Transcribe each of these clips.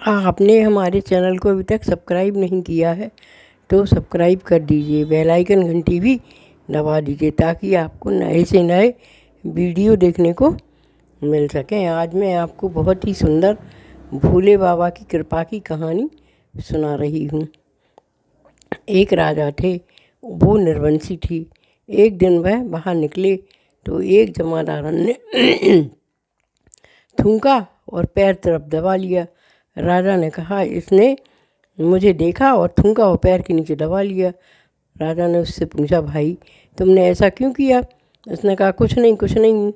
आपने हमारे चैनल को अभी तक सब्सक्राइब नहीं किया है तो सब्सक्राइब कर दीजिए, बेल आइकन घंटी भी दबा दीजिए ताकि आपको नए से नए वीडियो देखने को मिल सकें। आज मैं आपको बहुत ही सुंदर भोले बाबा की कृपा की कहानी सुना रही हूँ। एक राजा थे, वो निर्वंशी थी। एक दिन वह बाहर निकले तो एक जमादार ने थूका और पैर तरफ दबा लिया। राजा ने कहा, इसने मुझे देखा और थूका और पैर के नीचे दबा लिया। राजा ने उससे पूछा, भाई तुमने ऐसा क्यों किया? उसने कहा, कुछ नहीं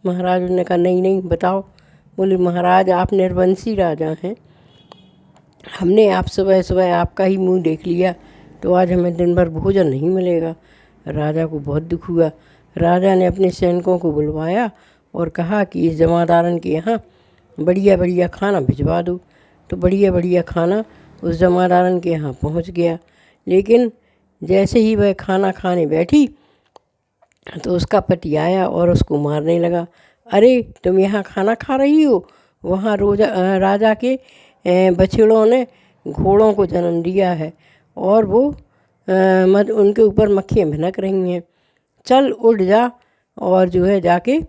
महाराज। ने कहा, नहीं बताओ। बोले, महाराज आप निर्वंशी राजा हैं, हमने आप सुबह सुबह आपका ही मुंह देख लिया तो आज हमें दिन भर भोजन नहीं मिलेगा। राजा को बहुत दुख हुआ। राजा ने अपने सैनिकों को बुलवाया और कहा कि इस जमादारन के यहाँ बढ़िया बढ़िया खाना भिजवा दो। तो बढ़िया बढ़िया खाना उस जमादारन के यहाँ पहुँच गया। लेकिन जैसे ही वह खाना खाने बैठी तो उसका पति आया और उसको मारने लगा। अरे तुम यहाँ खाना खा रही हो, वहाँ राजा के बछड़ों ने घोड़ों को जन्म दिया है और वो उनके ऊपर मक्खियाँ भिनक रही हैं। चल उठ जा और जो है जाके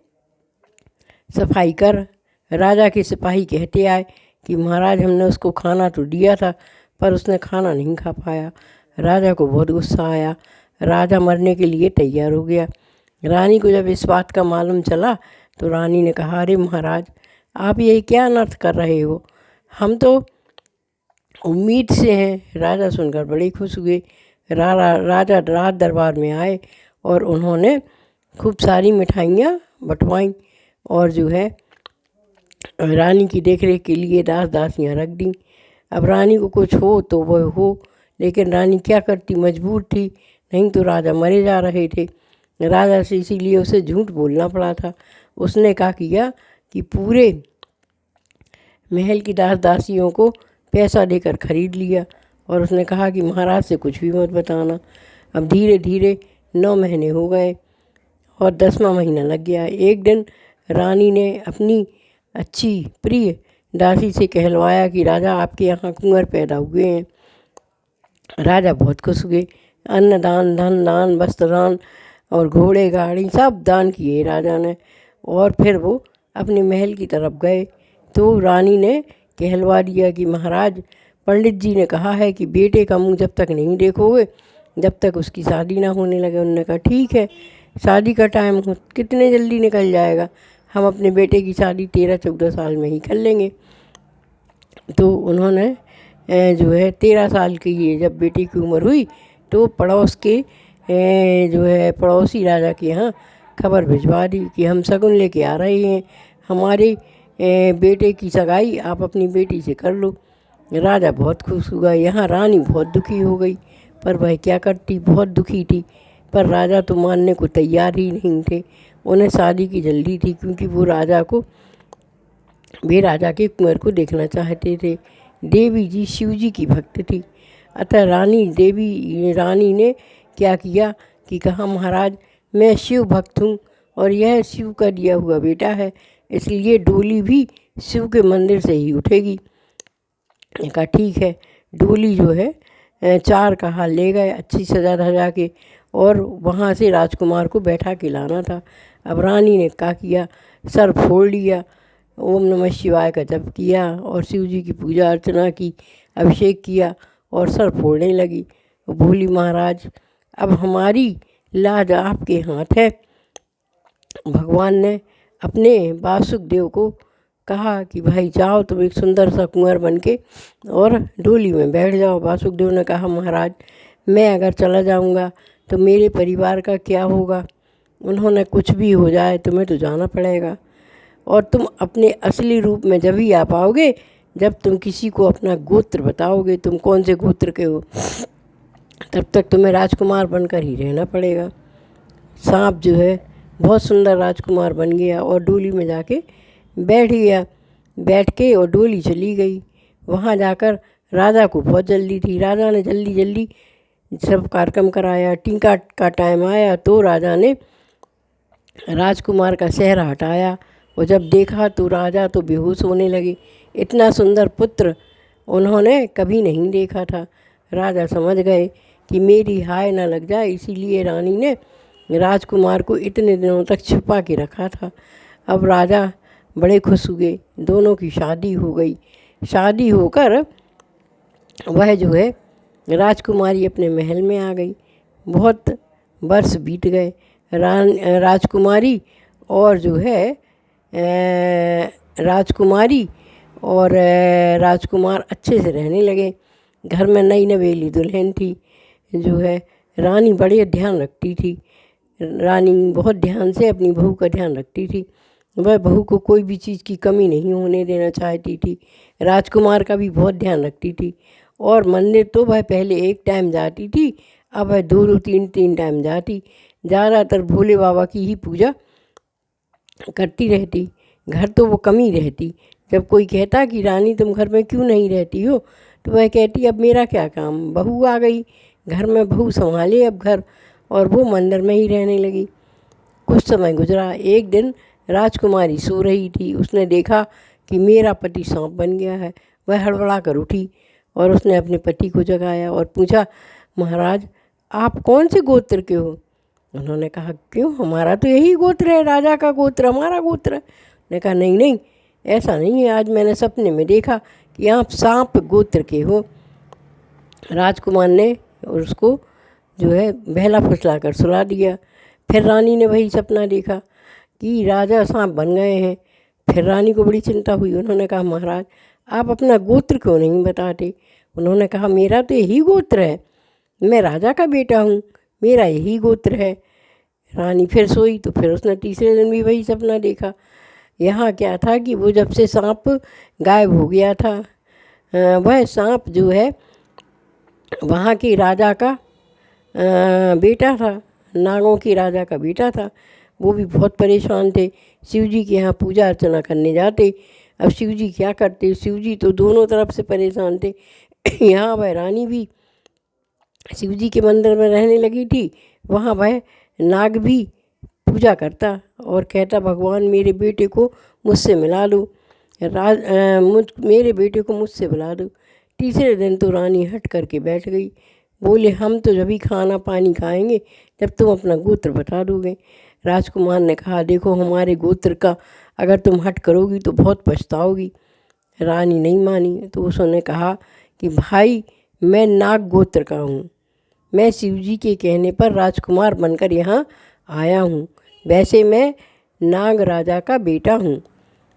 सफाई कर। राजा के सिपाही कहते आए कि महाराज हमने उसको खाना तो दिया था पर उसने खाना नहीं खा पाया। राजा को बहुत गुस्सा आया। राजा मरने के लिए तैयार हो गया। रानी को जब इस बात का मालूम चला तो रानी ने कहा, अरे महाराज आप यही क्या अनर्थ कर रहे हो, हम तो उम्मीद से हैं। राजा सुनकर बड़े खुश हुए। राजा रात दरबार में आए और उन्होंने खूब सारी मिठाइयाँ बंटवाईं और जो है रानी की देखरेख के लिए दास दासियाँ रख दी। अब रानी को कुछ हो तो वह हो, लेकिन रानी क्या करती, मजबूर थी, नहीं तो राजा मरे जा रहे थे। राजा से इसीलिए उसे झूठ बोलना पड़ा था। उसने क्या किया कि पूरे महल की दास दासियों को पैसा देकर खरीद लिया और उसने कहा कि महाराज से कुछ भी मत बताना। अब धीरे धीरे 9 महीने हो गए और 10वां महीना लग गया। एक दिन रानी ने अपनी अच्छी प्रिय दासी से कहलवाया कि राजा आपके यहाँ कुंवर पैदा हुए हैं। राजा बहुत खुश हुए। अन्न दान, धन दान, वस्त्र दान और घोड़े गाड़ी सब दान किए राजा ने। और फिर वो अपने महल की तरफ गए तो रानी ने कहलवा दिया कि महाराज पंडित जी ने कहा है कि बेटे का मुंह जब तक नहीं देखोगे जब तक उसकी शादी ना होने लगे। उन्होंने कहा, ठीक है, शादी का टाइम कितने जल्दी निकल जाएगा, हम अपने बेटे की शादी 13-14 साल में ही कर लेंगे। तो उन्होंने जो है 13 साल की जब बेटी की उम्र हुई तो पड़ोस के जो है पड़ोसी राजा के यहाँ खबर भिजवा दी कि हम शगुन लेके आ रहे हैं, हमारे बेटे की सगाई आप अपनी बेटी से कर लो। राजा बहुत खुश हुआ। यहाँ रानी बहुत दुखी हो गई, पर वह क्या करती, बहुत दुखी थी। पर राजा तो मानने को तैयार ही नहीं थे। उन्हें शादी की जल्दी थी क्योंकि वे राजा के कुंवर को देखना चाहते थे। देवी जी शिव जी की भक्त थी। अतः रानी ने क्या किया कि कहा, महाराज मैं शिव भक्त हूँ और यह शिव का दिया हुआ बेटा है, इसलिए डोली भी शिव के मंदिर से ही उठेगी। कहा, ठीक है। डोली जो है 4 कहा ले गए अच्छी सजा धजा के और वहाँ से राजकुमार को बैठा के लाना था। अब रानी ने क्या किया, सर फोड़ लिया, ओम नमः शिवाय का जप किया और शिव जी की पूजा अर्चना की, अभिषेक किया और सर फोड़ने लगी। बोली, महाराज अब हमारी लाज आपके हाथ है। भगवान ने अपने वासुदेव को कहा कि भाई जाओ तुम एक सुंदर सा कुंवर बन के और डोली में बैठ जाओ। वासुदेव ने कहा, महाराज मैं अगर चला जाऊंगा तो मेरे परिवार का क्या होगा? उन्होंने कुछ भी हो जाए तुम्हें तो जाना पड़ेगा और तुम अपने असली रूप में जब ही आ पाओगे जब तुम किसी को अपना गोत्र बताओगे, तुम कौन से गोत्र के हो, तब तक तुम्हें राजकुमार बनकर ही रहना पड़ेगा। सांप जो है बहुत सुंदर राजकुमार बन गया और डोली में जाके बैठ गया। बैठ के और डोली चली गई। वहाँ जाकर राजा को बहुत जल्दी थी। राजा ने जल्दी जल्दी सब कार्यक्रम कराया। टीका का टाइम आया तो राजा ने राजकुमार का सेहरा हटाया और जब देखा तो राजा तो बेहोश होने लगे। इतना सुंदर पुत्र उन्होंने कभी नहीं देखा था। राजा समझ गए कि मेरी हाय न लग जाए, इसीलिए रानी ने राजकुमार को इतने दिनों तक छुपा के रखा था। अब राजा बड़े खुश हुए, दोनों की शादी हो गई। शादी होकर वह जो है राजकुमारी अपने महल में आ गई। बहुत वर्ष बीत गए। राजकुमारी और जो है राजकुमारी और राजकुमार अच्छे से रहने लगे। घर में नई नवेली दुल्हन थी। जो है रानी बड़े ध्यान रखती थी। रानी बहुत ध्यान से अपनी बहू का ध्यान रखती थी। वह बहू को कोई भी चीज़ की कमी नहीं होने देना चाहती थी। राजकुमार का भी बहुत ध्यान रखती थी। और मंदिर तो वह पहले एक टाइम जाती थी, अब वह 2-2 3-3 टाइम जाती। ज़्यादातर भोले बाबा की ही पूजा करती रहती। घर तो वो कम ही रहती। जब कोई कहता कि रानी तुम घर में क्यों नहीं रहती हो, तो वह कहती अब मेरा क्या काम, बहू आ गई घर में, बहू संभाले अब घर। और वो मंदिर में ही रहने लगी। कुछ समय गुजरा। एक दिन राजकुमारी सो रही थी। उसने देखा कि मेरा पति सांप बन गया है। वह हड़बड़ा कर उठी और उसने अपने पति को जगाया और पूछा, महाराज आप कौन से गोत्र के हो? उन्होंने कहा, क्यों, हमारा तो यही गोत्र है, राजा का गोत्र हमारा गोत्र है। ने कहा, नहीं नहीं, ऐसा नहीं है, आज मैंने सपने में देखा कि आप सांप गोत्र के हो। राजकुमार ने उसको जो है बहला फुसला कर सुला दिया। फिर रानी ने वही सपना देखा कि राजा सांप बन गए हैं। फिर रानी को बड़ी चिंता हुई। उन्होंने कहा, महाराज आप अपना गोत्र क्यों नहीं बताते? उन्होंने कहा, मेरा तो यही गोत्र है, मैं राजा का बेटा हूँ, मेरा यही गोत्र है। रानी फिर सोई तो फिर उसने तीसरे दिन भी वही सपना देखा। यहाँ क्या था कि वो जब से सांप गायब हो गया था, वह सांप जो है वहाँ के राजा का बेटा था, नागों के राजा का बेटा था। वो भी बहुत परेशान थे। शिव जी के यहाँ पूजा अर्चना करने जाते। अब शिव जी क्या करते, शिव जी तो दोनों तरफ से परेशान थे। यहाँ वह रानी भी शिव जी के मंदिर में रहने लगी थी। वहाँ वह नाग भी पूजा करता और कहता, भगवान मेरे बेटे को मुझसे मिला लो, मेरे बेटे को मुझसे बुला दो। तीसरे दिन तो रानी हट करके बैठ गई। बोले, हम तो जब भी खाना पानी खाएंगे जब तुम अपना गोत्र बता दोगे। राजकुमार ने कहा, देखो हमारे गोत्र का अगर तुम हट करोगी तो बहुत पछताओगी। रानी नहीं मानी तो उसने कहा कि भाई मैं नाग गोत्र का हूँ, मैं शिव जी के कहने पर राजकुमार बनकर यहाँ आया हूँ। वैसे मैं नाग राजा का बेटा हूँ,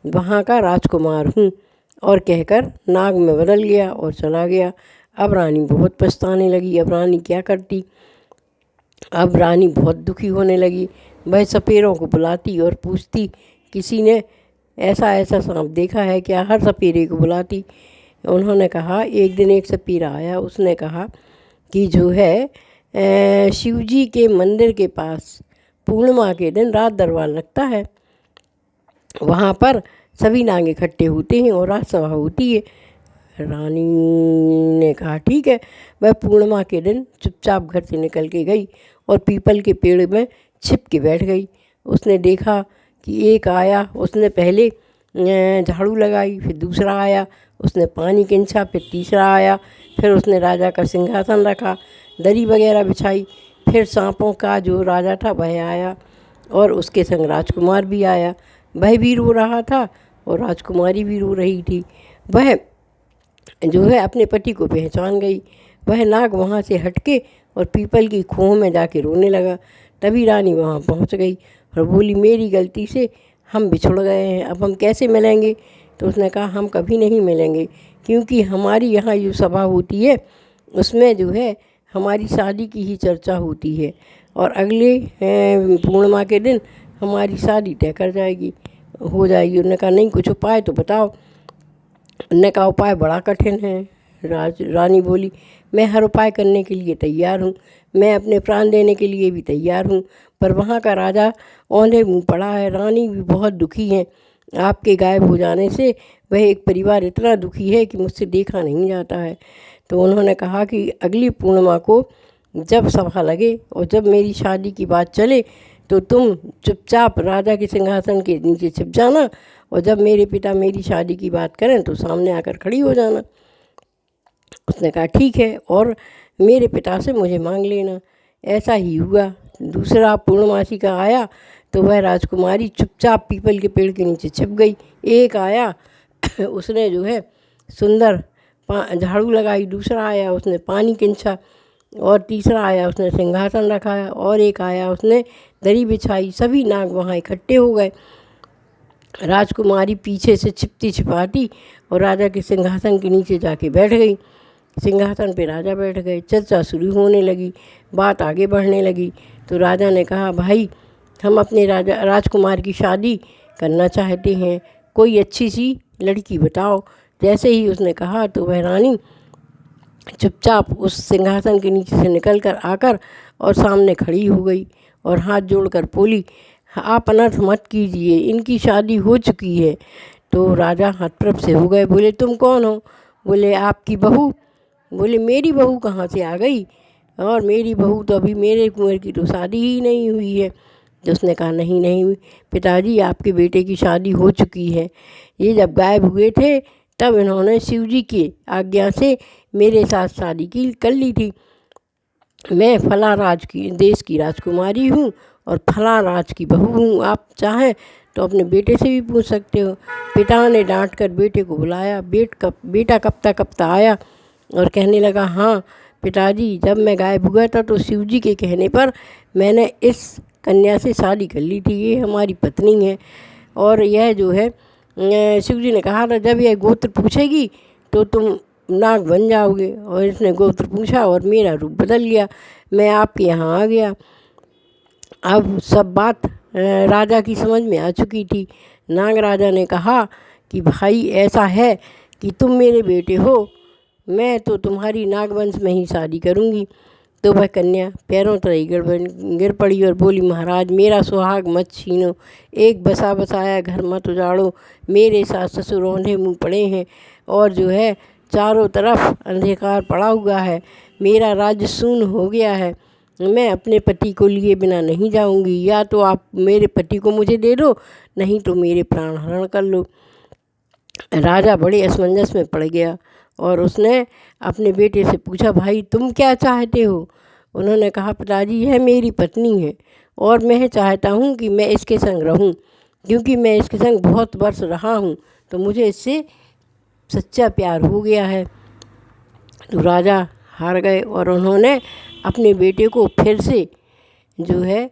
वहाँ का राजकुमार हूँ। और कहकर नाग में बदल गया और चला गया। अब रानी बहुत पछताने लगी। अब रानी क्या करती? अब रानी बहुत दुखी होने लगी। वह सपेरों को बुलाती और पूछती, किसी ने ऐसा ऐसा सांप देखा है क्या? हर सपेरे को बुलाती। उन्होंने कहा, एक दिन एक सपेरा आया। उसने कहा कि जो है शिव जी के मंदिर के पास पूर्णिमा के दिन रात दरबार लगता है, वहाँ पर सभी नाग इकट्ठे होते हैं और राजसभा होती है। रानी ने कहा, ठीक है। वह पूर्णिमा के दिन चुपचाप घर से निकल के गई और पीपल के पेड़ में छिप के बैठ गई। उसने देखा कि एक आया, उसने पहले झाड़ू लगाई, फिर दूसरा आया, उसने पानी खींचा, फिर तीसरा आया, फिर उसने राजा का सिंहासन रखा, दरी वगैरह बिछाई। फिर सांपों का जो राजा था वह आया और उसके संग राजकुमार भी आया। वह भी रो रहा था और राजकुमारी भी रो रही थी। वह जो है अपने पति को पहचान गई। वह नाग वहाँ से हटके और पीपल की खोह में जाके रोने लगा। तभी रानी वहाँ पहुँच गई और बोली, मेरी गलती से हम बिछुड़ गए हैं, अब हम कैसे मिलेंगे? तो उसने कहा, हम कभी नहीं मिलेंगे, क्योंकि हमारी यहाँ जो सभा होती है उसमें जो है हमारी शादी की ही चर्चा होती है और अगले पूर्णिमा के दिन हमारी शादी तय कर जाएगी, हो जाएगी। उन्होंने कहा, नहीं, कुछ उपाय तो बताओ। उन्होंने कहा, उपाय बड़ा कठिन है। रानी बोली, मैं हर उपाय करने के लिए तैयार हूँ, मैं अपने प्राण देने के लिए भी तैयार हूँ, पर वहाँ का राजा औंधे मुँह पड़ा है। रानी भी बहुत दुखी है, आपके गायब हो जाने से वह एक परिवार इतना दुखी है कि मुझसे देखा नहीं जाता है। तो उन्होंने कहा कि अगली पूर्णिमा को जब सभा लगे और जब मेरी शादी की बात चले तो तुम चुपचाप राजा के सिंहासन के नीचे छिप जाना और जब मेरे पिता मेरी शादी की बात करें तो सामने आकर खड़ी हो जाना। उसने कहा ठीक है, और मेरे पिता से मुझे मांग लेना। ऐसा ही हुआ। दूसरा पूर्णमासी का आया तो वह राजकुमारी चुपचाप पीपल के पेड़ के नीचे छिप गई। एक आया उसने जो है सुंदर झाड़ू लगाई, दूसरा आया उसने पानी खींचा, और तीसरा आया उसने सिंहासन रखाया, और एक आया उसने दरी बिछाई। सभी नाग वहाँ इकट्ठे हो गए। राजकुमारी पीछे से छिपती छिपाती और राजा के सिंहासन के नीचे जाके बैठ गई। सिंहासन पे राजा बैठ गए। चर्चा शुरू होने लगी, बात आगे बढ़ने लगी। तो राजा ने कहा, भाई हम अपने राजकुमार की शादी करना चाहते हैं, कोई अच्छी सी लड़की बताओ। जैसे ही उसने कहा तो वह रानी चुपचाप उस सिंहासन के नीचे से निकल कर आकर और सामने खड़ी हो गई और हाथ जोड़कर बोली, आप अनर्थ मत कीजिए, इनकी शादी हो चुकी है। तो राजा हतप्रभ से हो गए। बोले, तुम कौन हो? बोले, आपकी बहू। बोले, मेरी बहू कहाँ से आ गई? और मेरी बहू तो अभी मेरे कुंवर की तो शादी ही नहीं हुई है। तो उसने कहा, नहीं नहीं पिताजी, आपके बेटे की शादी हो चुकी है। ये जब गायब हुए थे तब इन्होंने शिव जी की आज्ञा से मेरे साथ शादी कर ली थी। मैं फला देश की राजकुमारी हूँ और फला राज की बहू हूँ। आप चाहें तो अपने बेटे से भी पूछ सकते हो। पिता ने डांट कर बेटे को बुलाया। बेटा कपता आया और कहने लगा, हाँ पिताजी, जब मैं गायब हुआ था तो शिव जी के कहने पर मैंने इस कन्या से शादी कर ली थी। ये हमारी पत्नी है। और यह जो है शिव जी ने कहा था, जब यह गोत्र पूछेगी तो तुम नाग बन जाओगे। और इसने गोत्र पूछा और मेरा रूप बदल गया, मैं आपके यहाँ आ गया। अब सब बात राजा की समझ में आ चुकी थी। नाग राजा ने कहा कि भाई ऐसा है कि तुम मेरे बेटे हो, मैं तो तुम्हारी नागवंश में ही शादी करूँगी। तो वह कन्या पैरों तले गिर पड़ी और बोली, महाराज मेरा सुहाग मत छीनो, एक बसा बसाया घर मत उजाड़ो। मेरे सास ससुर औंधे मुँह पड़े हैं और जो है चारों तरफ अंधकार पड़ा हुआ है। मेरा राज्य शून्य हो गया है। मैं अपने पति को लिए बिना नहीं जाऊंगी। या तो आप मेरे पति को मुझे दे दो, नहीं तो मेरे प्राण हरण कर लो। राजा बड़े असमंजस में पड़ गया और उसने अपने बेटे से पूछा, भाई तुम क्या चाहते हो? उन्होंने कहा, पिताजी यह मेरी पत्नी है और मैं चाहता हूँ कि मैं इसके संग रहूँ, क्योंकि मैं इसके संग बहुत वर्ष रहा हूँ तो मुझे इससे सच्चा प्यार हो गया है। तो राजा हार गए और उन्होंने अपने बेटे को फिर से जो है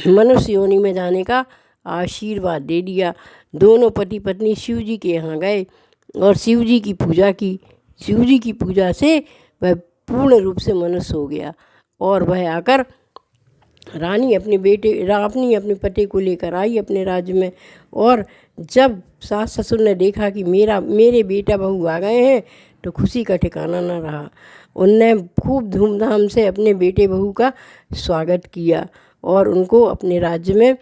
मनुष्य योनि में जाने का आशीर्वाद दे दिया। दोनों पति पत्नी शिव जी के यहाँ गए और शिव जी की पूजा की। शिव जी की पूजा से वह पूर्ण रूप से मनुष्य हो गया और वह आकर रानी अपने पति को लेकर आई अपने राज्य में। और जब सास ससुर ने देखा कि मेरे बेटा बहू आ गए हैं तो खुशी का ठिकाना न रहा। उनने खूब धूमधाम से अपने बेटे बहू का स्वागत किया और उनको अपने राज्य में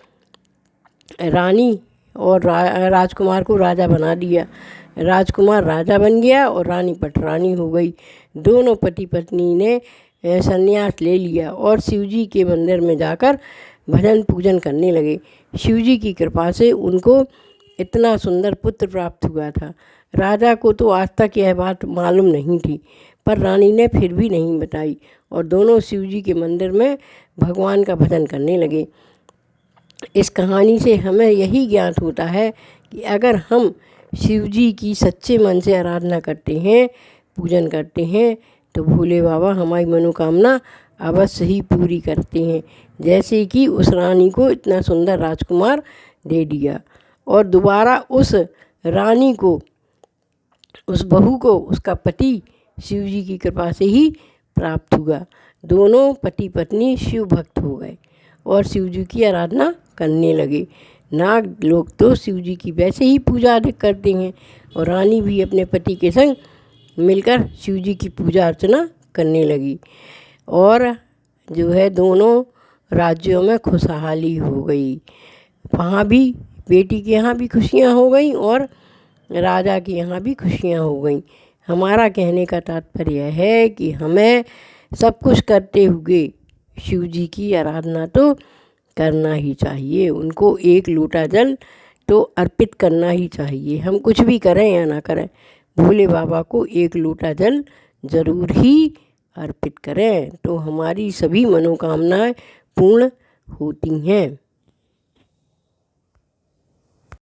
रानी और राजकुमार को राजा बना दिया। राजकुमार राजा बन गया और रानी पटरानी हो गई। दोनों पति पत्नी ने संन्यास ले लिया और शिवजी के मंदिर में जाकर भजन पूजन करने लगे। शिवजी की कृपा से उनको इतना सुंदर पुत्र प्राप्त हुआ था। राजा को तो आज तक यह बात मालूम नहीं थी, पर रानी ने फिर भी नहीं बताई और दोनों शिवजी के मंदिर में भगवान का भजन करने लगे। इस कहानी से हमें यही ज्ञात होता है कि अगर हम शिव जी की सच्चे मन से आराधना करते हैं, पूजन करते हैं, तो भोले बाबा हमारी मनोकामना अवश्य ही पूरी करते हैं। जैसे कि उस रानी को इतना सुंदर राजकुमार दे दिया और दोबारा उस रानी को, उस बहू को उसका पति शिव जी की कृपा से ही प्राप्त हुआ। दोनों पति पत्नी शिव भक्त हो गए और शिव जी की आराधना करने लगे। नाग लोग तो शिव जी की वैसे ही पूजा अधिक करते हैं और रानी भी अपने पति के संग मिलकर शिव जी की पूजा अर्चना करने लगी और जो है दोनों राज्यों में खुशहाली हो गई। वहाँ भी बेटी के यहाँ भी खुशियाँ हो गई और राजा के यहाँ भी खुशियाँ हो गई। हमारा कहने का तात्पर्य है कि हमें सब कुछ करते हुए शिव जी की आराधना तो करना ही चाहिए। उनको एक लोटा जल तो अर्पित करना ही चाहिए। हम कुछ भी करें या ना करें, भोले बाबा को एक लोटा जल ज़रूर ही अर्पित करें तो हमारी सभी मनोकामनाएं पूर्ण होती हैं।